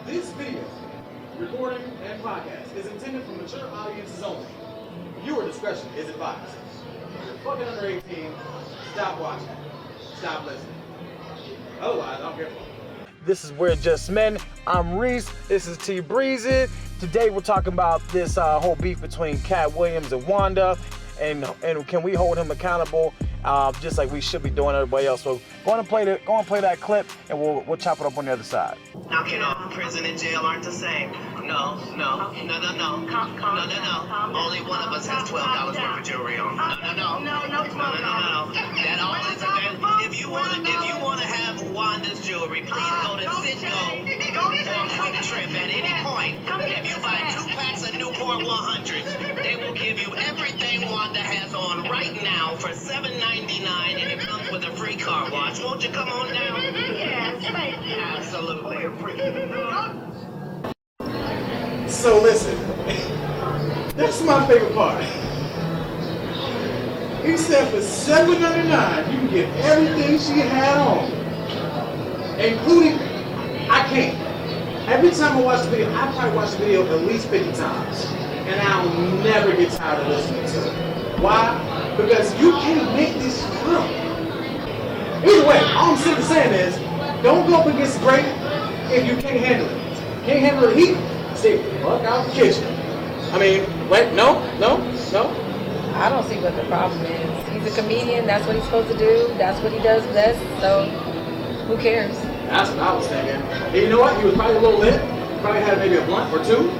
This video, recording, and podcast is intended for mature audiences only. Viewer discretion is advised. If you're fucking under 18, stop watching. Stop listening. Otherwise, I don't care. This is We're Just Men. I'm Reese. This is T Breezy. Today we're talking about this whole beef between Cat Williams and Wanda, and can we hold him accountable, just like we should be doing everybody else. So go on and play that clip, and we'll chop it up on the other side. Now, prison and jail aren't the same. No. Only one of us has $12 worth of jewelry on. No. That all is available. If you wanna have Wanda's jewelry, please go to Citgo or Quick Trip at any point. If you buy 2 packs of Newport 100, they will give you everything Wanda has on right now for $7.99, and it comes with a free car wash. Won't you come on down? Yes, thank you. Absolutely. So listen, that's my favorite part. He said for $7.99 you can get everything she had on, including I can't. Every time I watch the video, I probably watch the video at least 50 times, and I'll never get tired of listening to it. Why? Because you can't make this up. Either way, all I'm simply saying is, don't go up against the break if you can't handle it. Can't handle the heat? Stay the fuck out the kitchen. I mean, wait, no. I don't see what the problem is. He's a comedian. That's what he's supposed to do. That's what he does best. So, who cares? That's what I was thinking. And you know what? He was probably a little lit. Probably had maybe a blunt or two.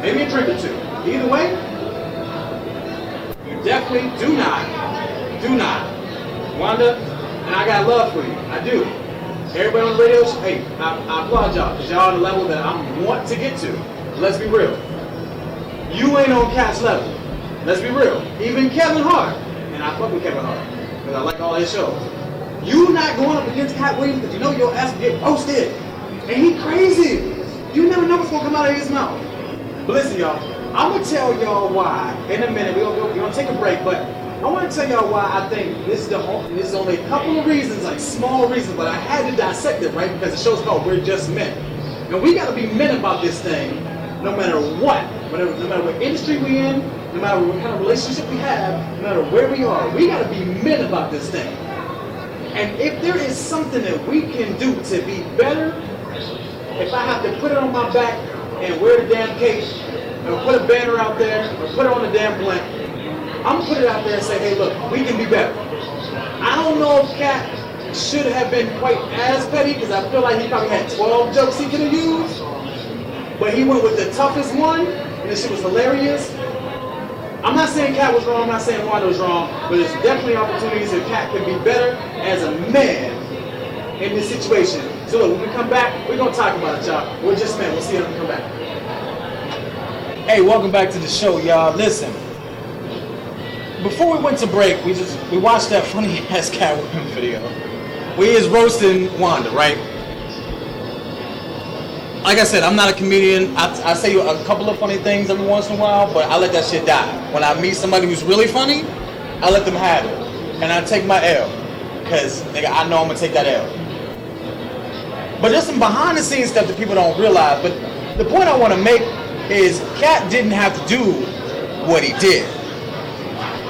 Maybe a drink or two. Either way, you definitely do not. Wanda, and I got love for you. I do. Everybody on the radio, hey, I applaud y'all, because y'all on the level that I want to get to. Let's be real. You ain't on Cat's level. Let's be real. Even Kevin Hart, and I fuck with Kevin Hart, because I like all his shows. You not going up against Cat Williams because you know your ass will get roasted. And he crazy. You never know what's going to come out of his mouth. But listen, y'all, I'm going to tell y'all why in a minute. We're going to take a break, but I want to tell y'all why I think this is only a couple of reasons, like small reasons, but I had to dissect it, right? Because the show's called We're Just Men. And we got to be men about this thing no matter what. No matter what industry we in, no matter what kind of relationship we have, no matter where we are, we got to be men about this thing. And if there is something that we can do to be better, if I have to put it on my back and wear the damn cape, and put a banner out there, or put it on the damn blank, I'm gonna put it out there and say, hey look, we can be better. I don't know if Cat should have been quite as petty, because I feel like he probably had 12 jokes he could have used, but he went with the toughest one, and this shit was hilarious. I'm not saying Cat was wrong, I'm not saying Wanda was wrong, but there's definitely opportunities that Cat can be better as a man in this situation. So look, when we come back, we're gonna talk about it, y'all. We're just men. We'll see you when we come back. Hey, welcome back to the show, y'all. Listen, before we went to break, we watched that funny ass Cat Williams video. We is roasting Wanda, right? Like I said, I'm not a comedian. I say a couple of funny things every once in a while, but I let that shit die. When I meet somebody who's really funny, I let them have it. And I take my L. Because, nigga, I know I'm going to take that L. But there's some behind the scenes stuff that people don't realize. But the point I want to make is Cat didn't have to do what he did.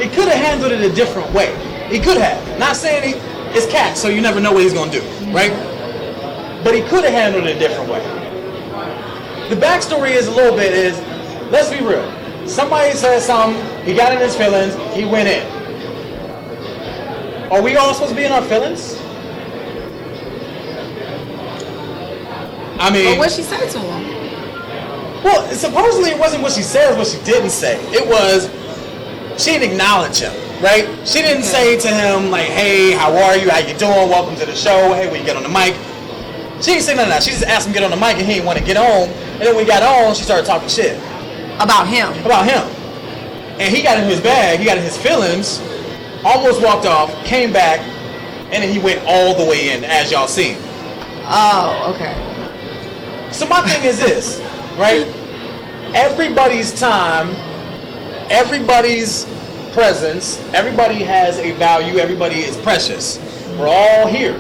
He could have handled it a different way. He could have. Not saying it's Cat, so you never know what he's going to do, right? But he could have handled it a different way. The backstory is let's be real. Somebody said something, he got in his feelings, he went in. Are we all supposed to be in our feelings? I mean... But what she said to him? Well, supposedly it wasn't what she said, it was what she didn't say. It was, she didn't acknowledge him, right? She didn't say to him, like, hey, how are you, how you doing, welcome to the show, hey, when you get on the mic. She didn't say none of that. She just asked him to get on the mic and he didn't want to get on. And then when he got on, she started talking shit. About him. And he got in his bag, he got in his feelings, almost walked off, came back, and then he went all the way in, as y'all seen. Oh, okay. So my thing is this, right? Everybody's time, everybody's presence, everybody has a value, everybody is precious. We're all here.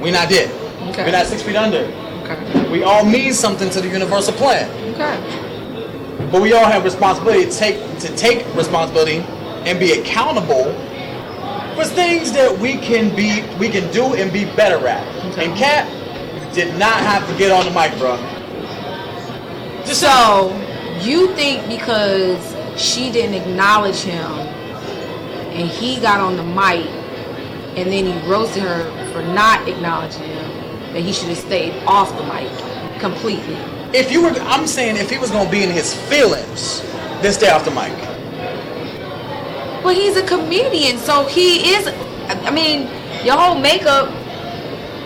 We're not dead. Okay. We're not 6 feet under. Okay. We all mean something to the universal plan. Okay. But we all have responsibility to take responsibility and be accountable for things that we can do and be better at. Okay. And Kat did not have to get on the mic, bro. So you think because she didn't acknowledge him and he got on the mic and then he roasted her for not acknowledging him, that he should have stayed off the mic completely? I'm saying if he was gonna be in his feelings, then stay off the mic. But he's a comedian, so he is. I mean, your whole makeup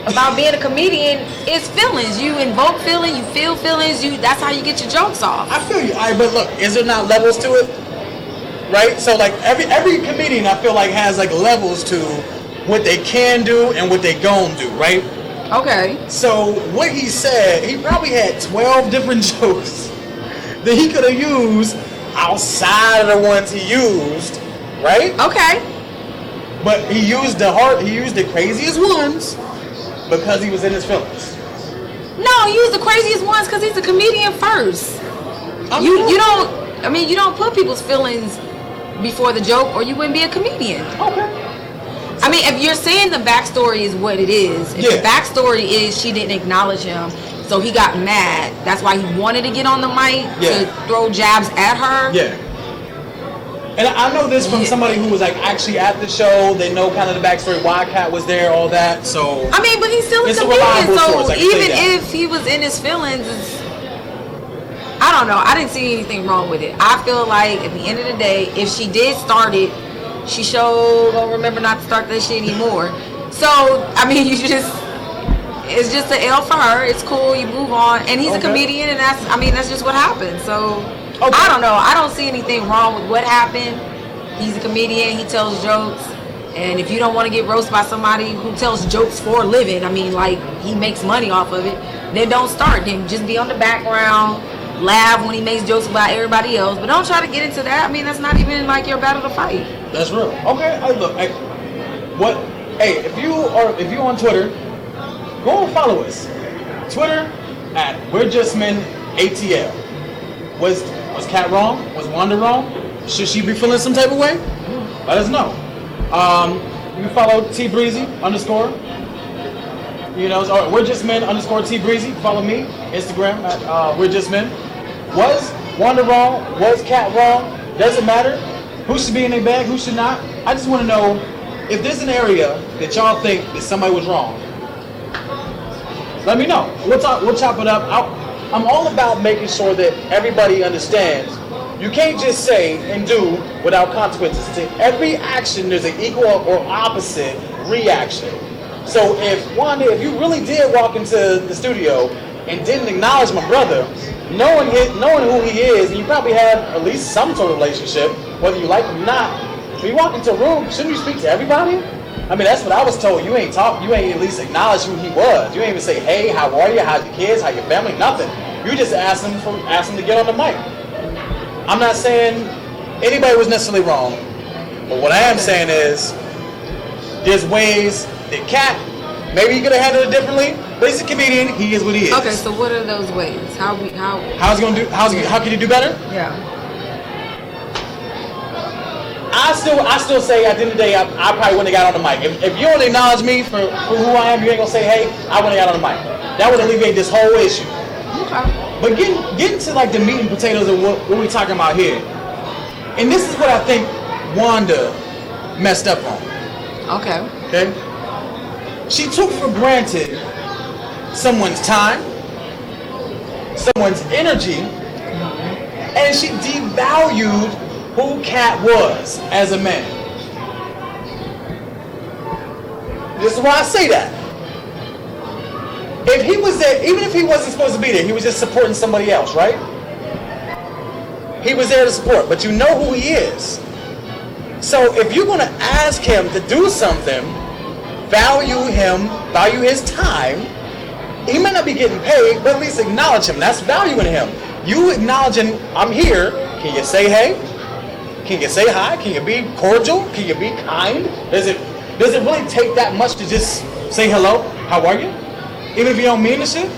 about being a comedian is feelings. You invoke feelings, you feel feelings. That's how you get your jokes off. I feel you. But look, is there not levels to it? Right? So like every comedian, I feel like has like levels to what they can do and what they gon' do, right? Okay. So what he said, he probably had 12 different jokes that he could have used outside of the ones he used, right? Okay. But he used the craziest ones because he was in his feelings. No, he used the craziest ones because he's a comedian first. You don't put people's feelings before the joke, or you wouldn't be a comedian. Okay. I mean, if you're saying the backstory is what it is, if the backstory is she didn't acknowledge him, so he got mad, that's why he wanted to get on the mic to throw jabs at her. Yeah. And I know this from somebody who was like actually at the show. They know kind of the backstory, why Kat was there, all that. So I mean, but he's still a comedian, so even if he was in his feelings, I don't know. I didn't see anything wrong with it. I feel like at the end of the day, if she did start it, she sure don't remember not to start that shit anymore. So I mean, it's just an L for her. It's cool. You move on, and he's a comedian, and that's just what happened. So I don't know. I don't see anything wrong with what happened. He's a comedian. He tells jokes, and if you don't want to get roasted by somebody who tells jokes for a living, I mean, like he makes money off of it, then don't start. Then just be on the background. Laugh when he makes jokes about everybody else, but don't try to get into that. I mean, that's not even like your battle to fight. That's real. Okay, if you on Twitter, go and follow us. Twitter at We're Just Men ATL. Was Kat wrong? Was Wanda wrong? Should she be feeling some type of way? Let us know. You can follow T Breezy _ We're Just Men _ T Breezy. Follow me, Instagram at We're Just Men. Was Wanda wrong? Was Kat wrong? Doesn't matter. Who should be in their bag? Who should not? I just want to know if there's an area that y'all think that somebody was wrong. Let me know. We'll chop it up. I'm all about making sure that everybody understands. You can't just say and do without consequences. To every action, there's an equal or opposite reaction. So if you really did walk into the studio and didn't acknowledge my brother, knowing who he is, and you probably have at least some sort of relationship, whether you like him or not, when you walk into a room, shouldn't you speak to everybody? I mean, that's what I was told. You ain't at least acknowledge who he was. You ain't even say, hey, how are you? How's your kids? How your family? Nothing. You just asked him to get on the mic. I'm not saying anybody was necessarily wrong, but what I am saying is there's ways that Kat, maybe he could have handled it differently, but he's a comedian. He is what he is. Okay, so what are those ways? How can he do better? Yeah. I still say at the end of the day, I probably wouldn't have got on the mic. If you don't acknowledge me for who I am, you ain't gonna say, hey, I wouldn't have got on the mic. That would alleviate this whole issue. Okay. But getting to like the meat and potatoes of what we're talking about here, and this is what I think Wanda messed up on. Okay. She took for granted someone's time, someone's energy, and she devalued who Kat was as a man. This is why I say that. If he was there, even if he wasn't supposed to be there, he was just supporting somebody else, right? He was there to support, but you know who he is. So if you're going to ask him to do something, value his time, he may not be getting paid, but at least acknowledge him. That's valuing him. You acknowledging, I'm here. Can you say hey? Can you say hi? Can you be cordial? Can you be kind? Does it really take that much to just say hello? How are you? Even if you don't mean the shit?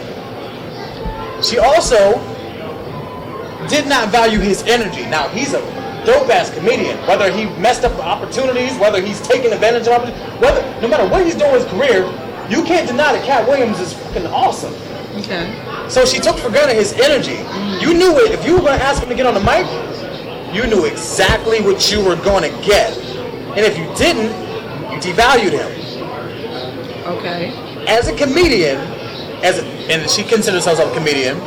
she also did not value his energy. Now, he's a dope-ass comedian. Whether he messed up opportunities, whether he's taking advantage of opportunities, no matter what he's doing in his career, you can't deny that Cat Williams is fucking awesome. Okay. So she took for granted his energy. You knew it. If you were going to ask him to get on the mic, you knew exactly what you were going to get. And if you didn't, you devalued him. Okay. As a comedian, and she considers herself a comedian.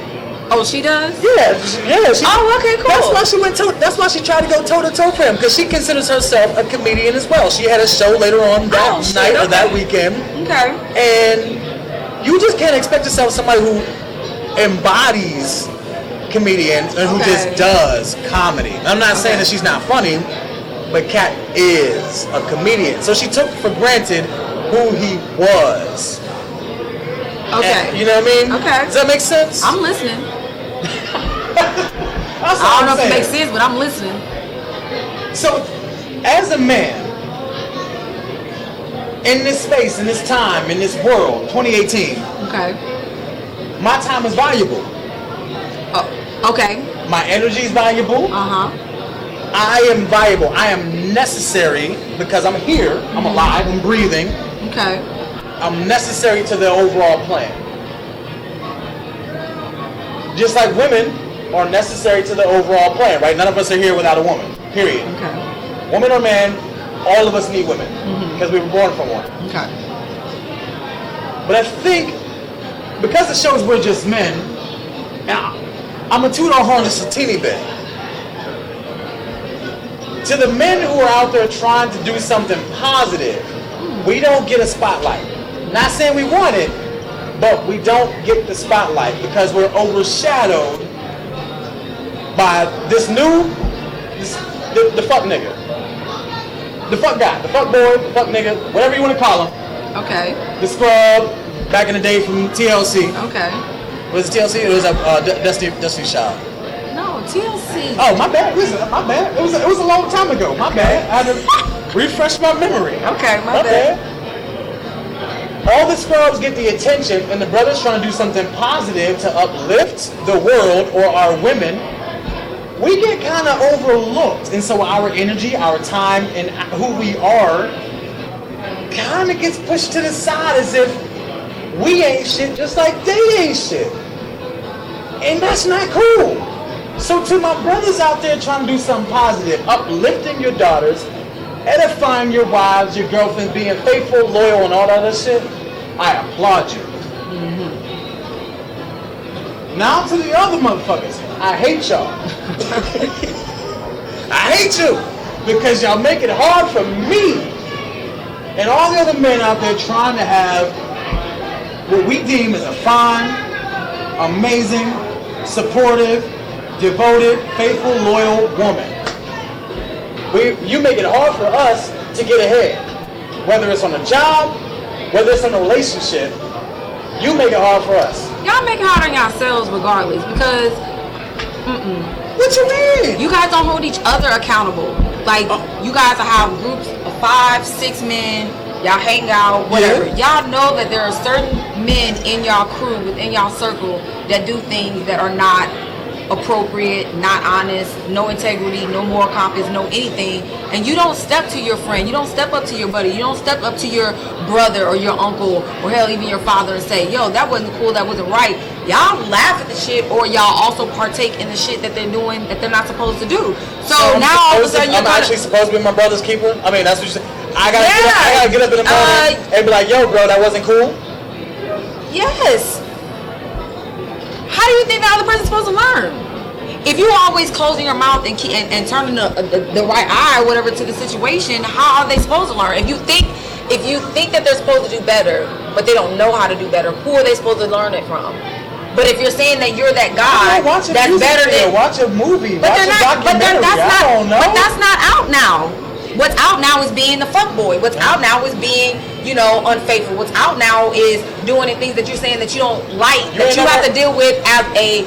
Oh, she does? Yeah. Okay, cool. That's why she tried to go toe to toe for him, because she considers herself a comedian as well. She had a show later on that night or that weekend. Okay. And you just can't expect yourself somebody who embodies comedians and who just does comedy. I'm not saying that she's not funny, but Kat is a comedian. So she took for granted who he was. Okay. And, you know what I mean? Okay. Does that make sense? I'm listening. I don't know if it makes sense, but I'm listening. So, as a man, in this space, in this time, in this world, 2018, okay, my time is valuable. Oh, okay. My energy is valuable. I am valuable. I am necessary because I'm here. I'm alive. I'm breathing. Okay. I'm necessary to the overall plan. Just like women are necessary to the overall plan, right? None of us are here without a woman, period. Okay. Woman or man, all of us need women because we were born from one. Okay. But I think because the shows We're Just Men, I'm going to toot our horn just a teeny bit. To the men who are out there trying to do something positive, we don't get a spotlight. Not saying we want it, but we don't get the spotlight because we're overshadowed by the fuck nigga. The fuck guy, the fuck boy, the fuck nigga, whatever you want to call him. Okay. The scrub, back in the day from TLC. Okay. Was it TLC? It was Destiny Child. No, TLC. Oh, my bad. Listen, my bad. It was a long time ago. My bad. I had to refresh my memory. Okay, my bad. All the scrubs get the attention, and the brothers trying to do something positive to uplift the world or our women. We get kind of overlooked, and so our energy, our time, and who we are kind of gets pushed to the side as if we ain't shit, just like they ain't shit. And that's not cool. So to my brothers out there trying to do something positive, uplifting your daughters, edifying your wives, your girlfriends, being faithful, loyal, and all that other shit, I applaud you. Now to the other motherfuckers, I hate y'all. I hate you because y'all make it hard for me and all the other men out there trying to have what we deem as a fine, amazing, supportive, devoted, faithful, loyal woman. You make it hard for us to get ahead. Whether it's on a job, whether it's in a relationship, you make it hard for us. Y'all make it hard on yourselves regardless because, What you mean? you guys don't hold each other accountable. Like, you guys will have groups of 5, 6 men, y'all hang out, whatever. Yeah. Y'all know that there are certain men in y'all crew, within y'all circle, that do things that are not appropriate, not honest, no integrity, no moral compass, no anything, and you don't step to your friend, you don't step up to your buddy, you don't step up to your brother or your uncle or hell even your father and say, yo, that wasn't cool, that wasn't right. Y'all laugh at the shit, or y'all also partake in the shit that they're doing that they're not supposed to do. So now all of a sudden I'm actually supposed to be my brother's keeper. I mean, that's what you say. I gotta get up in the morning and be like, yo, bro, that wasn't cool. Yes. How do you think the other person's supposed to learn? If you always closing your mouth and turning the right eye or whatever to the situation, how are they supposed to learn? If you think that they're supposed to do better, but they don't know how to do better, who are they supposed to learn it from? But if you're saying that you're that guy, that's better than watch a movie, but watch a documentary. I don't know. But that's not out now. What's out now is being the fuckboy. What's out now is being, unfaithful. What's out now is doing the things that you're saying that you don't like, that you have to deal with as a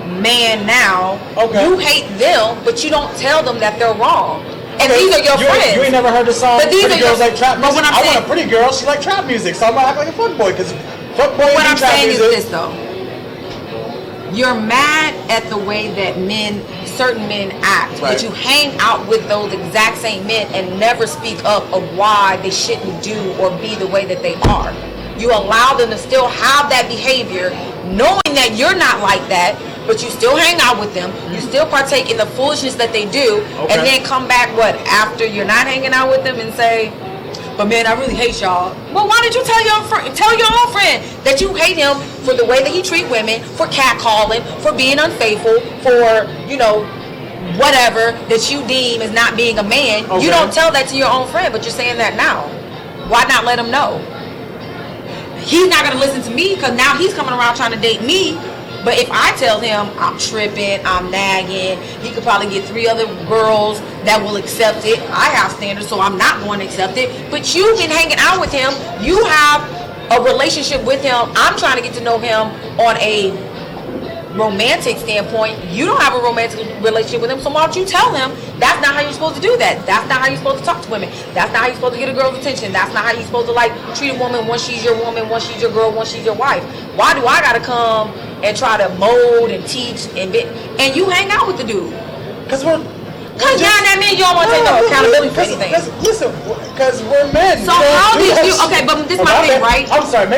man now. Okay. You hate them, but you don't tell them that they're wrong. And these are your friends. You ain't never heard the song Pretty Girls Like Trap Music? I want a pretty girl, she like trap music, so I'm gonna act like a fuckboy, because fuckboy what and I'm trap saying music. is this though. you're mad at the way that certain men act, Right. but you hang out with those exact same men and never speak up of why they shouldn't do or be the way that they are. You allow them to still have that behavior, knowing that you're not like that, but you still hang out with them. You still partake in the foolishness that they do, and then come back after you're not hanging out with them and say, "But man, I really hate y'all." Well, why did you tell your own friend that you hate him for the way that he treat women, for catcalling, for being unfaithful, for whatever that you deem as not being a man? Okay. You don't tell that to your own friend, but you're saying that now. Why not let him know? He's not gonna listen to me because now he's coming around trying to date me. But if I tell him I'm tripping, I'm nagging, he could probably get 3 other girls that will accept it. I have standards, so I'm not going to accept it. But you've been hanging out with him. You have a relationship with him. I'm trying to get to know him on a romantic standpoint. You don't have a romantic relationship with him, so why don't you tell him that's not how you're supposed to do that? That's not how you're supposed to talk to women. That's not how you're supposed to get a girl's attention. That's not how you're supposed to treat a woman once she's your woman, once she's your girl, once she's your wife. Why do I gotta come and try to mold and teach and you hang out with the dude? Because now that means you don't want to take no accountability for anything. Listen, because we're men. So how did you? Okay, but this is my thing, right? I'm sorry.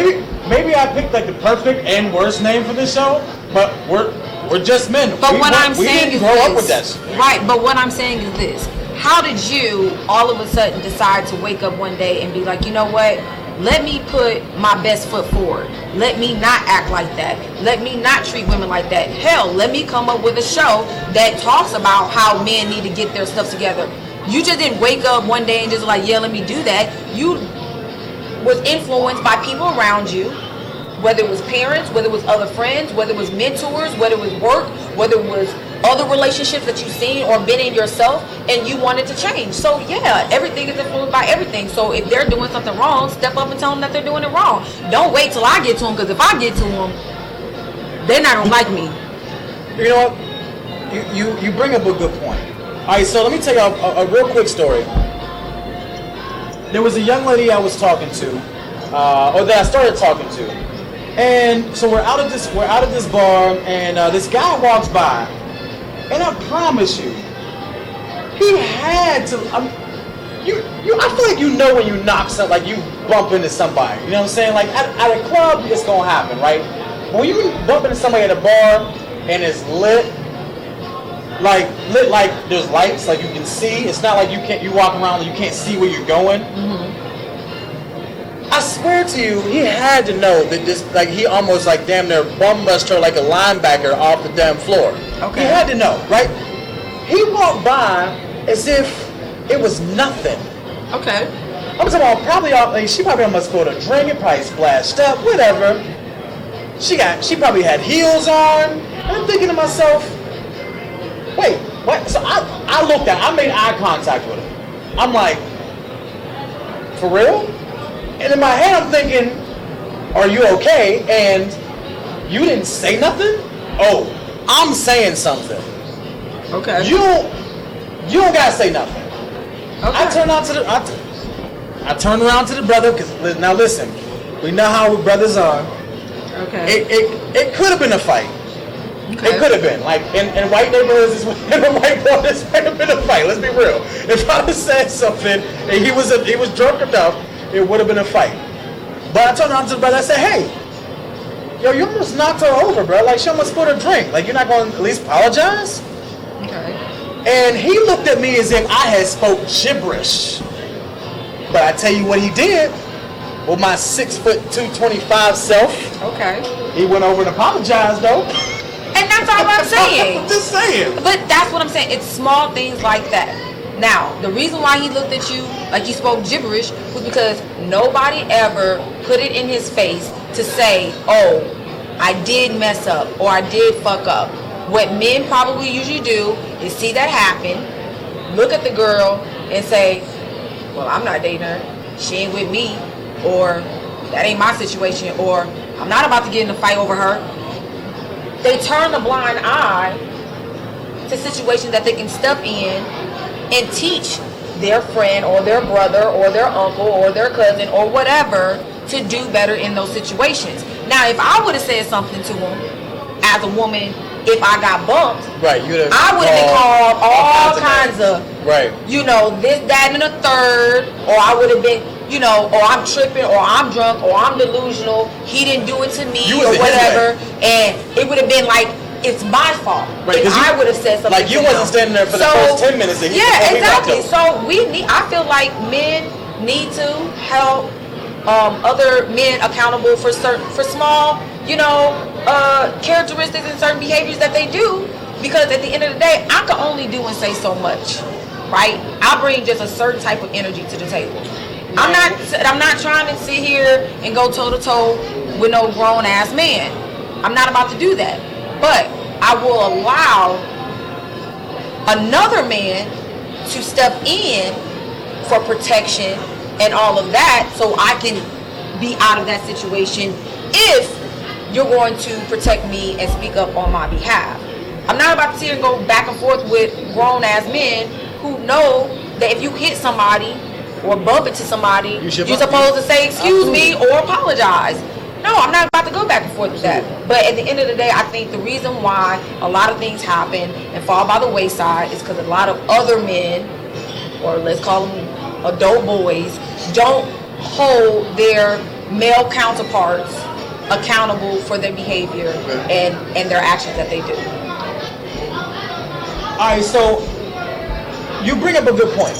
Maybe I picked the perfect and worst name for this show, but we're just men. But what I'm saying is we didn't grow up with this. Right. But what I'm saying is this: how did you all of a sudden decide to wake up one day and be like, you know what? Let me put my best foot forward. Let me not act like that. Let me not treat women like that. Hell, let me come up with a show that talks about how men need to get their stuff together. You just didn't wake up one day and just let me do that. You was influenced by people around you, whether it was parents, whether it was other friends, whether it was mentors, whether it was work, whether it was other relationships that you've seen or been in yourself, and you wanted to change. So yeah, everything is influenced by everything. So if they're doing something wrong, step up and tell them that they're doing it wrong. Don't wait till I get to them, because if I get to them, they're not gonna like me. You know what? You bring up a good point. All right, so let me tell you a real quick story. There was a young lady I was talking to, or that I started talking to, and so we're out of this bar, and this guy walks by. And I promise you, he had to. I feel like you know when you knock something, like you bump into somebody. You know what I'm saying? Like at a club, it's gonna happen, right? But when you bump into somebody at a bar and it's lit like there's lights, like you can see. It's not like you walk around and you can't see where you're going. Mm-hmm. I swear to you, he had to know that this, he almost damn near bum bust her like a linebacker off the damn floor. Okay. He had to know, right? He walked by as if it was nothing. Okay. I'm talking about she probably almost spilled a drink, it probably splashed up, whatever. She probably had heels on. And I'm thinking to myself, wait, what? So I made eye contact with him. I'm like, for real? And in my head, I'm thinking, are you okay? And you didn't say nothing? Oh, I'm saying something. Okay. You don't gotta say nothing. Okay. I turn around to the brother, because now listen, we know how we brothers are. Okay. It could have been a fight. Okay. It could have been. In white neighborhoods, in the white borders, it might have been a fight. Let's be real. If I had said something and he was drunk enough, it would have been a fight. But I turned around to the brother, I said, hey, yo, you almost knocked her over, bro. She almost spilled her drink. You're not going to at least apologize? Okay. And he looked at me as if I had spoke gibberish. But I tell you what he did with my 6'2", 225 self. Okay. He went over and apologized, though. And that's all I'm saying. I'm just saying. But that's what I'm saying. It's small things like that. Now, the reason why he looked at you like you spoke gibberish was because nobody ever put it in his face to say, oh, I did mess up or I did fuck up. What men probably usually do is see that happen, look at the girl and say, well, I'm not dating her. She ain't with me. Or that ain't my situation. Or I'm not about to get in a fight over her. They turn a blind eye to situations that they can step in and teach their friend or their brother or their uncle or their cousin or whatever to do better in those situations. Now, if I would have said something to him as a woman, if I got bumped, right, I would have been called all kinds of, right, you know, this, that, and the third, or I would have been, you know, or I'm tripping, or I'm drunk, or I'm delusional. He didn't do it to me, or whatever, and it would have been like it's my fault. Right, if I would have said something. Like you wasn't standing there for the first 10 minutes. That yeah, exactly. So I feel like men need to help other men accountable for small, you know, characteristics and certain behaviors that they do, because at the end of the day, I can only do and say so much, right? I bring just a certain type of energy to the table. I'm not trying to sit here and go toe to toe with no grown ass man. I'm not about to do that, but I will allow another man to step in for protection and all of that, so I can be out of that situation if you're going to protect me and speak up on my behalf. I'm not about to sit here and go back and forth with grown ass men who know that if you hit somebody or bump into somebody, you're supposed to say excuse me or apologize. No, I'm not about to go back and forth with that. But at the end of the day, I think the reason why a lot of things happen and fall by the wayside is because a lot of other men, or let's call them adult boys, don't hold their male counterparts accountable for their behavior and their actions that they do. Alright, so you bring up a good point.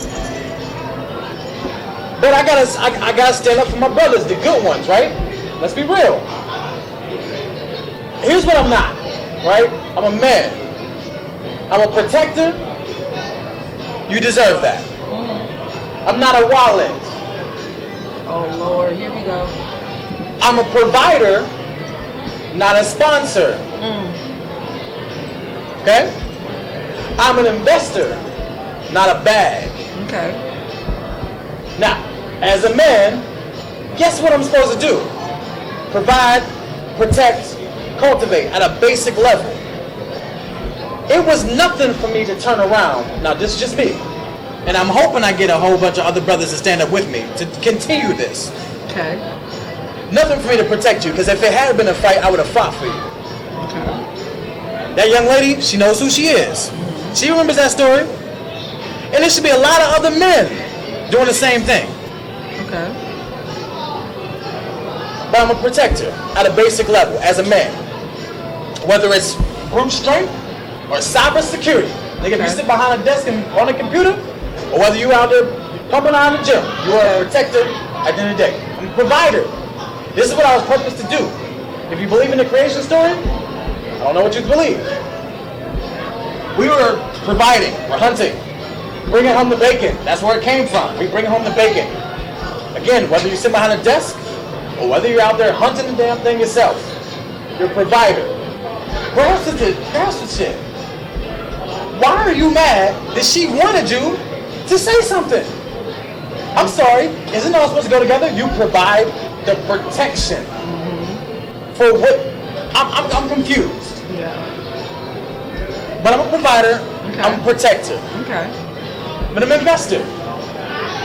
But I gotta stand up for my brothers, the good ones, right? Let's be real. Here's what I'm not, right? I'm a man. I'm a protector. You deserve that. I'm not a wallet. Oh Lord, here we go. I'm a provider, not a sponsor. Okay? I'm an investor, not a bag. Okay. Now, as a man, guess what I'm supposed to do? Provide, protect, cultivate at a basic level. It was nothing for me to turn around. Now, this is just me. And I'm hoping I get a whole bunch of other brothers to stand up with me to continue this. Okay. Nothing for me to protect you, because if it had been a fight, I would have fought for you. Okay. That young lady, she knows who she is. She remembers that story. And there should be a lot of other men doing the same thing. Okay. But I'm a protector at a basic level as a man. Whether it's brute strength or cyber security. Nigga, if you sit behind a desk and on a computer, or whether you out there pumping out in the gym, you are a protector at the end of the day. I'm a provider. This is what I was purposed to do. If you believe in the creation story, I don't know what you believe. We were providing, we're hunting, bringing home the bacon. That's where it came from. We bring home the bacon. Again, whether you sit behind a desk or whether you're out there hunting the damn thing yourself, you're a provider. Prostitute. Why are you mad that she wanted you to say something? I'm sorry, isn't it all supposed to go together? You provide the protection for what? I'm confused. Yeah. But I'm a provider. Okay. I'm a protector. Okay. But I'm an investor.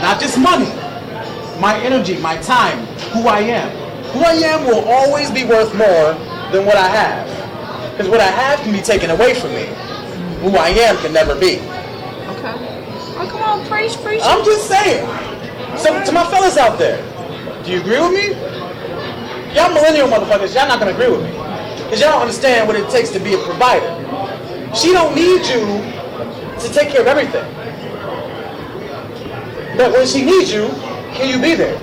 Not just money. My energy, my time, who I am. Who I am will always be worth more than what I have. Because what I have can be taken away from me. Who I am can never be. Okay. Oh, come on, preach. I'm just saying. So to my fellas out there, do you agree with me? Y'all millennial motherfuckers, y'all not gonna agree with me. Because y'all don't understand what it takes to be a provider. She don't need you to take care of everything. But when she needs you, can you be there?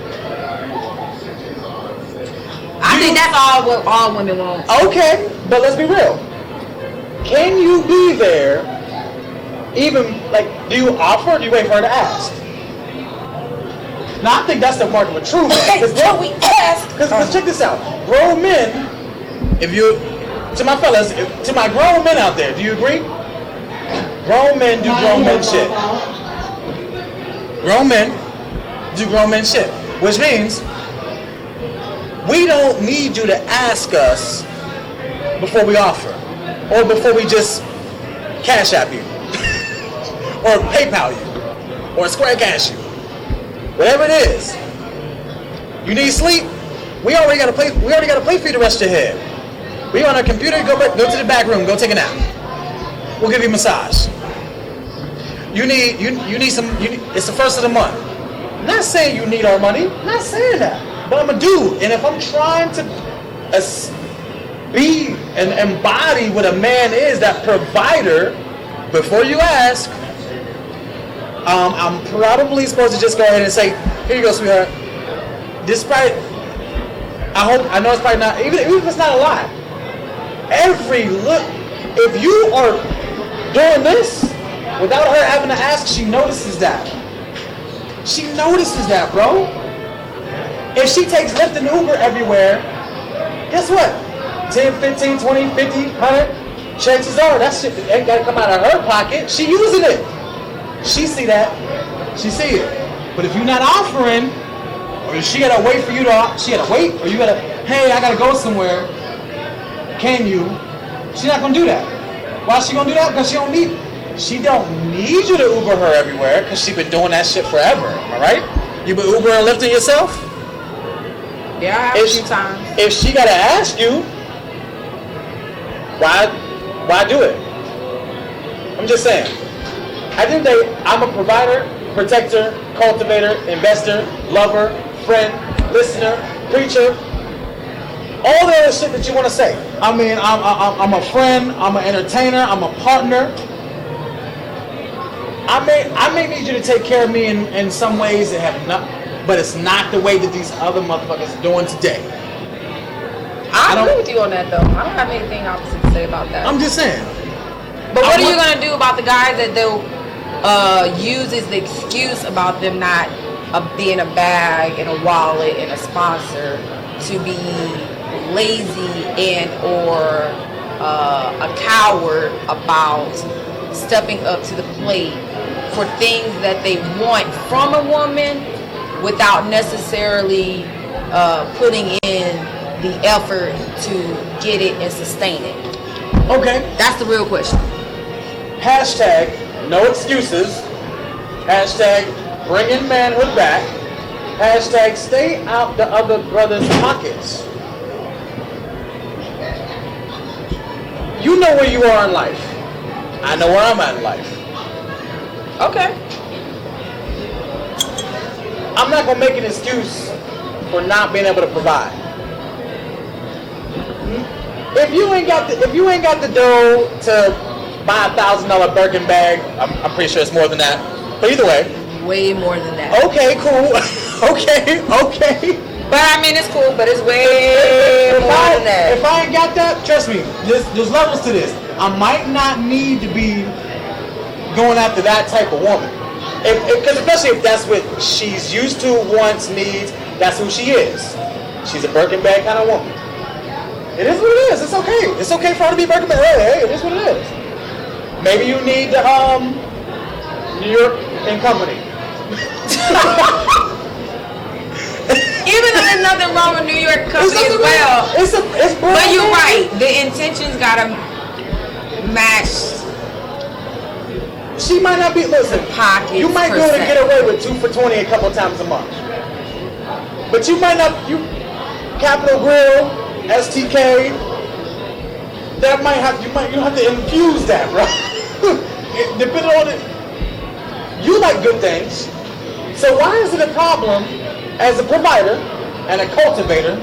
I think that's what all women want. Okay, but let's be real. Can you be there? Even like, do you offer or do you wait for her to ask? Now I think that's the mark of a true man. Can we ask? Because check this out. Grown men, to my fellas, to my grown men out there, do you agree? Grown men do grown men shit. Grown men do grown men shit. Which means, we don't need you to ask us before we offer. Or before we just cash app you. Or PayPal you. Or Square Cash you. Whatever it is. You need sleep? We already got a place for you to rest your head. We on our computer. Go to the back room. Go take a nap. We'll give you a massage. You need some. It's the first of the month. Not saying you need our money. Not saying that. But I'm a dude, and if I'm trying to be and embody what a man is, that provider, before you ask, I'm probably supposed to just go ahead and say, here you go, sweetheart. This probably, I know it's probably not, even if it's not a lot. Every look, if you are doing this without her having to ask, she notices that. She notices that, bro. If she takes Lyft and Uber everywhere, guess what? 10, 15, 20, 50, 100, chances are that shit ain't gotta come out of her pocket. She using it. She see that. She see it. But if you're not offering, or she gotta wait for you to, she gotta wait, or you gotta, hey, I gotta go somewhere. Can you? She's not gonna do that. Why is she gonna do that? Because she don't need you to Uber her everywhere, because she been doing that shit forever. Am I right? You been Uber and Lyfting yourself? Yeah, I have a few times. If she gotta ask you, why do it? I'm just saying. At the end of the day, I'm a provider, protector, cultivator, investor, lover, friend, listener, preacher, all the other shit that you want to say. I mean, I'm a friend, I'm an entertainer, I'm a partner. I may need you to take care of me in some ways that have not, but it's not the way that these other motherfuckers are doing today. I agree with you on that, though. I don't have anything opposite to say about that. I'm just saying. But what are you gonna do about the guys that they'll use as the excuse about them not being a bag and a wallet and a sponsor to be lazy and or a coward about stepping up to the plate for things that they want from a woman without necessarily putting in the effort to get it and sustain it? Okay. That's the real question. Hashtag no excuses. Hashtag bringing manhood back. Hashtag stay out the other brother's pockets. You know where you are in life. I know where I'm at in life. Okay. I'm not gonna make an excuse for not being able to provide. If you ain't got the dough to buy $1,000 Birkin bag, I'm pretty sure it's more than that. But either way. Way more than that. Okay, cool. okay. But I mean, it's cool, but it's way more than that. If I ain't got that, trust me, there's levels to this. I might not need to be going after that type of woman. Because especially if that's what she's used to, wants, needs, that's who she is. She's a Birkin bag kind of woman. It is what it is. It's okay. It's okay for her to be Birkin bag. Hey, it is what it is. Maybe you need the New York and Company. Even though there's nothing wrong with New York Company as well. But you're right. The intentions gotta match. She might not be, listen, pockets you might be able to get away with 2 for $20 a couple times a month. But you might not, Capital Grill, STK, that might have, you have to infuse that, right? Depending on it, you like good things. So why is it a problem as a provider and a cultivator?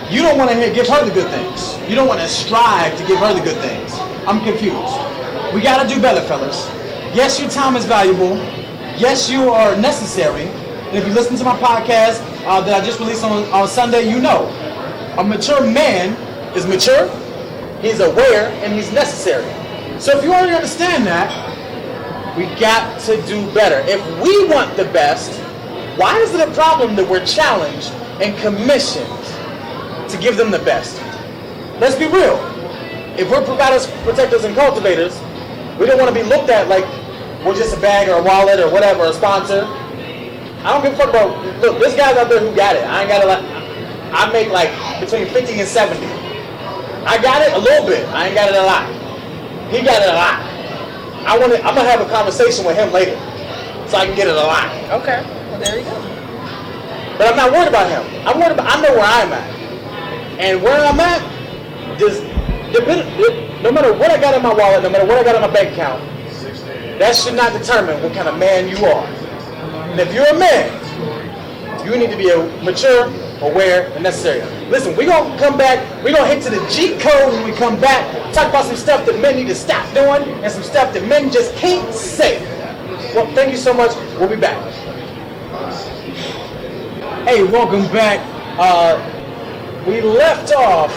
You don't want to give her the good things. You don't want to strive to give her the good things. I'm confused. We got to do better, fellas. Yes, your time is valuable. Yes, you are necessary. And if you listen to my podcast that I just released on Sunday, you know. A mature man is mature, he's aware, and he's necessary. So if you already understand that, we got to do better. If we want the best, why is it a problem that we're challenged and commissioned to give them the best? Let's be real. If we're providers, protectors, and cultivators, we don't want to be looked at like we're just a bag or a wallet or whatever, a sponsor. I don't give a fuck about, look, there's guys out there who got it. I ain't got it like, I make like between 50 and 70. I got it a little bit. I ain't got it a lot. He got it a lot. I'm gonna have a conversation with him later so I can get it a lot. Okay, well there you go. But I'm not worried about him. I know where I'm at. And where I'm at, just no matter what I got in my wallet, no matter what I got in my bank account, that should not determine what kind of man you are. And if you're a man, you need to be mature, aware, and necessary. Listen, we're going to come back, we're going to hit to the G code when we come back, talk about some stuff that men need to stop doing, and some stuff that men just can't say. Well, thank you so much. We'll be back. Hey, welcome back. We left off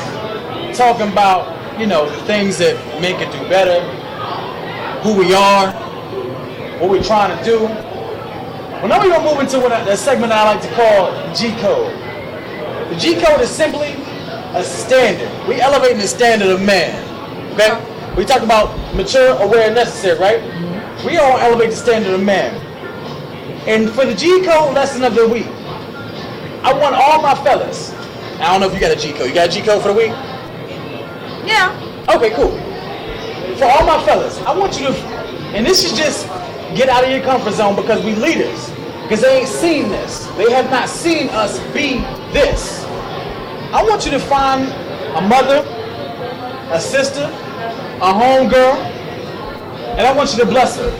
talking about, the things that men can do better, who we are, what we're trying to do. Well, now we're going to move into a segment I like to call G-Code. The G-Code is simply a standard. We elevating the standard of man. Okay? We talk about mature, aware, and necessary, right? Mm-hmm. We all elevate the standard of man. And for the G-Code lesson of the week, I want all my fellas. I don't know if you got a G-Code. You got a G-Code for the week? Yeah. Okay, cool. For all my fellas, I want you to, and this is just get out of your comfort zone because we leaders. Because they ain't seen this. They have not seen us be this. I want you to find a mother, a sister, a homegirl, and I want you to bless her.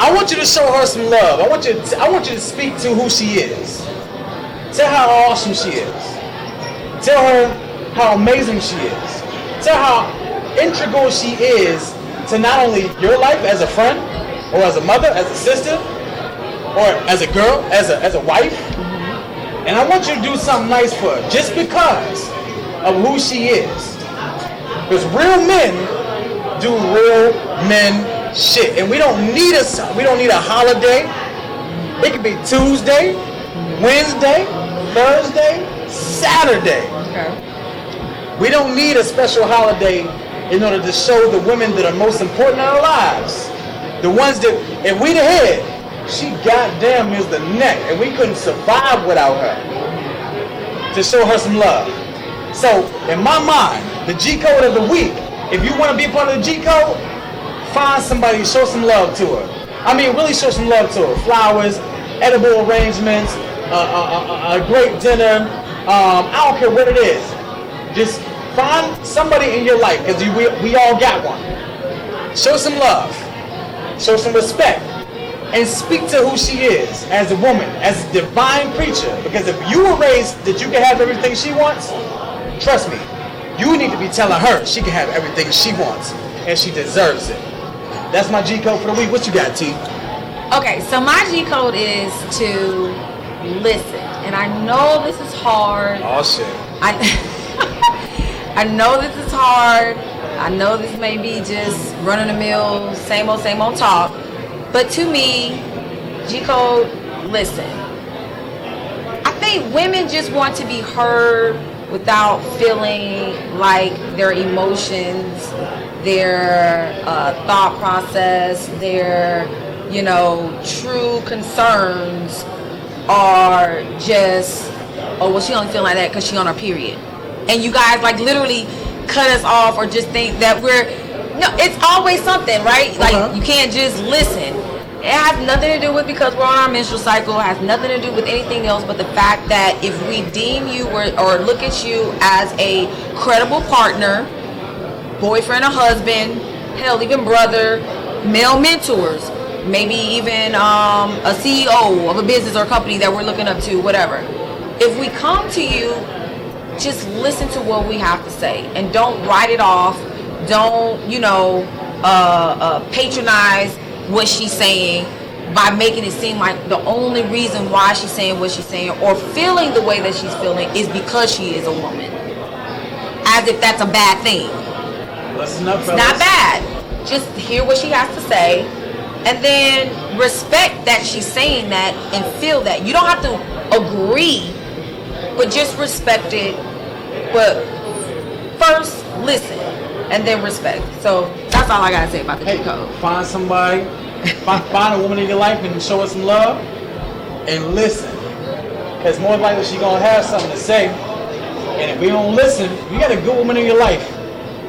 I want you to show her some love. I want you to speak to who she is. Tell her how awesome she is. Tell her how amazing she is. Tell how integral she is to not only your life as a friend, or as a mother, as a sister, or as a girl, as a wife. And I want you to do something nice for her, just because of who she is. Because real men do real men shit, and we don't need a holiday. It could be Tuesday, Wednesday, Thursday, Saturday. Okay. We don't need a special holiday in order to show the women that are most important in our lives. The ones that, if we the head, she goddamn is the neck, and we couldn't survive without her. To show her some love. So, in my mind, the G-Code of the week, if you want to be a part of the G-Code, find somebody, show some love to her. I mean, really show some love to her. Flowers, edible arrangements, a great dinner. I don't care what it is. Just find somebody in your life, because we all got one. Show some love. Show some respect. And speak to who she is as a woman, as a divine creature. Because if you were raised that you can have everything she wants, trust me, you need to be telling her she can have everything she wants. And she deserves it. That's my G-Code for the week. What you got, T? Okay, so my G-Code is to listen. And I know this is hard. Oh, shit. I know this is hard. I know this may be just run-of-the-mill, same old talk. But to me, G-Code, listen. I think women just want to be heard without feeling like their emotions, their thought process, their, true concerns are just, oh, well, she only feeling like that because she on her period. And you guys literally cut us off or just think that no, it's always something, right? Like, you can't just listen. It has nothing to do with because we're on our menstrual cycle. It has nothing to do with anything else but the fact that if we deem you or look at you as a credible partner, boyfriend or husband, hell, even brother, male mentors, maybe even a CEO of a business or company that we're looking up to, whatever. If we come to you, just listen to what we have to say and don't write it off. Don't, patronize what she's saying by making it seem like the only reason why she's saying what she's saying or feeling the way that she's feeling is because she is a woman. As if that's a bad thing. Listen up, fellas. It's not bad. Just hear what she has to say and then respect that she's saying that and feel that. You don't have to agree, but just respect it. But first, listen. And then respect. So that's all I gotta say about the G-Code. Find somebody, find a woman in your life and show her some love and listen. Because more likely she's gonna have something to say. And if we don't listen, you got a good woman in your life,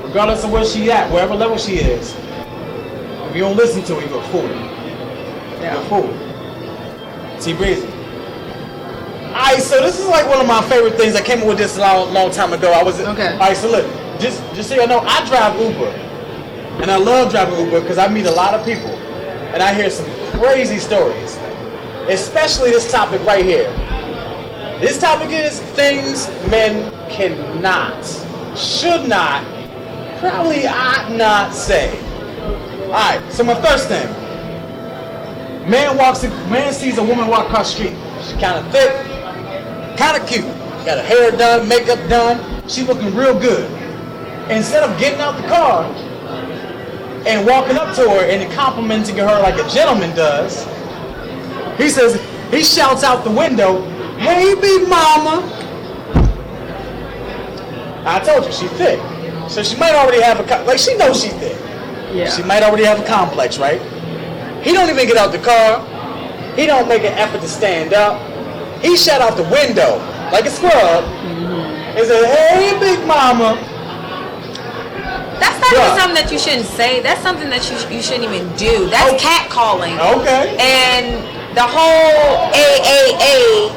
regardless of where she at, wherever level she is. If you don't listen to her, you're a fool. You're a fool. T Breezy. Alright, so this is like one of my favorite things. I came up with this a long time ago. Okay. Alright, so look, just so you know, I drive Uber. And I love driving Uber because I meet a lot of people. And I hear some crazy stories. Especially this topic right here. This topic is things men cannot, should not, probably ought not say. Alright, so my first thing. Man sees a woman walk across the street. She's kind of thick, kind of cute. Got her hair done, makeup done. She's looking real good. Instead of getting out the car and walking up to her and complimenting her like a gentleman does, he shouts out the window, "Hey, big mama." I told you, she's thick. So she might already have she knows she's thick. Yeah. She might already have a complex, right? He don't even get out the car. He don't make an effort to stand up. He shut out the window like a scrub and said, "Hey, big mama." That's not even something that you shouldn't say. That's something that you shouldn't even do. That's catcalling. Okay. And the whole AAA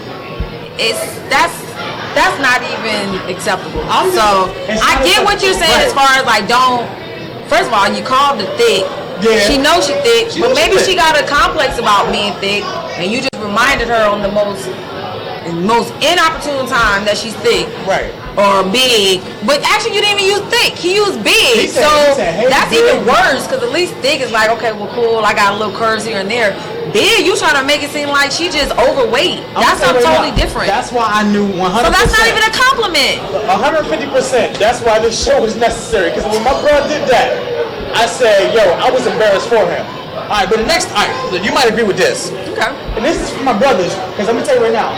that's not even acceptable. I get what you're saying as far as like first of all, you called her thick. Yeah. She knows she's thick, but maybe she got a complex about being thick, and you just reminded her on the most inopportune time that she's thick. Right. Or big, but actually you didn't even use thick. He used big, he said, "Hey, that's big." even worse. Because at least thick is like, okay, well, cool. I got a little curves here and there. Big, you trying to make it seem like she just overweight. That's something totally different. That's why I knew 100%. So that's not even a compliment. 150%. That's why this show was necessary. Because when my brother did that, I said, "Yo, I was embarrassed for him." All right, but you might agree with this. Okay. And this is for my brothers, because let me tell you right now,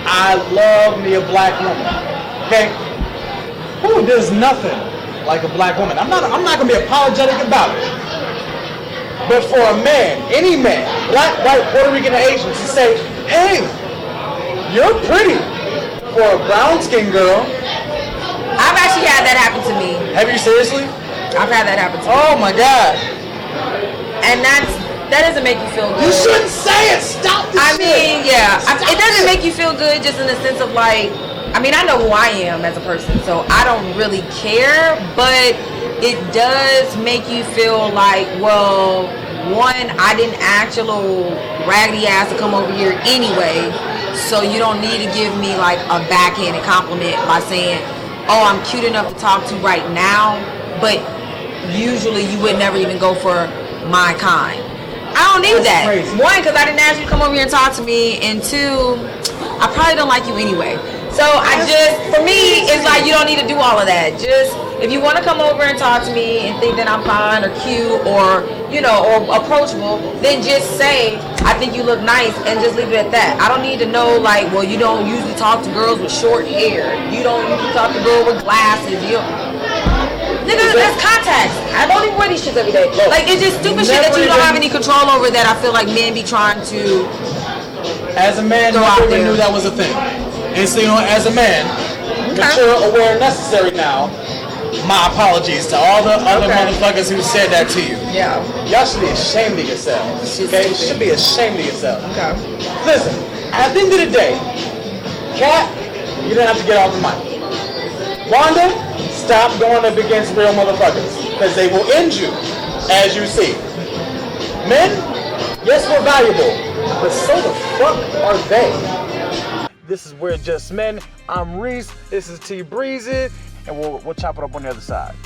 I love me a black woman. Okay? Who does nothing like a black woman? I'm not gonna be apologetic about it. But for a man, any man, black, white, Puerto Rican, or Asian, to say, "Hey, you're pretty," for a brown skinned girl. I've actually had that happen to me. Have you seriously? I've had that happen to me. Oh my God. And that doesn't make you feel good. You shouldn't say it. Stop this shit. Mean, yeah. It doesn't make you feel good just in the sense of like, I know who I am as a person, so I don't really care, but it does make you feel like, well, one, I didn't ask your little raggedy ass to come over here anyway, so you don't need to give me like a backhanded compliment by saying, "Oh, I'm cute enough to talk to right now," but usually you would never even go for my kind. I don't need that. Crazy. One, because I didn't ask you to come over here and talk to me, and two, I probably don't like you anyway. So for me, it's like you don't need to do all of that. Just if you want to come over and talk to me and think that I'm fine or cute or or approachable, then just say, "I think you look nice," and just leave it at that. I don't need to know like, well, you don't usually talk to girls with short hair. You don't usually talk to girls with glasses. Nigga, that's contacts. I don't even wear these shits every day. Like, it's just stupid shit that you don't have any control over that I feel like men be trying to. As a man, I never knew that was a thing. And so, as a man, mature, aware, necessary now, my apologies to all the other motherfuckers who said that to you. Yeah. Y'all should be ashamed of yourselves. Okay? You should be ashamed of yourself. Okay. Listen, at the end of the day, Kat, you didn't have to get off the mic. Wanda, stop going up against real motherfuckers, because they will end you, as you see. Men, yes, we're valuable, but so the fuck are they? This is We're Just Men. I'm Reese. This is T Breezy, and we'll chop it up on the other side.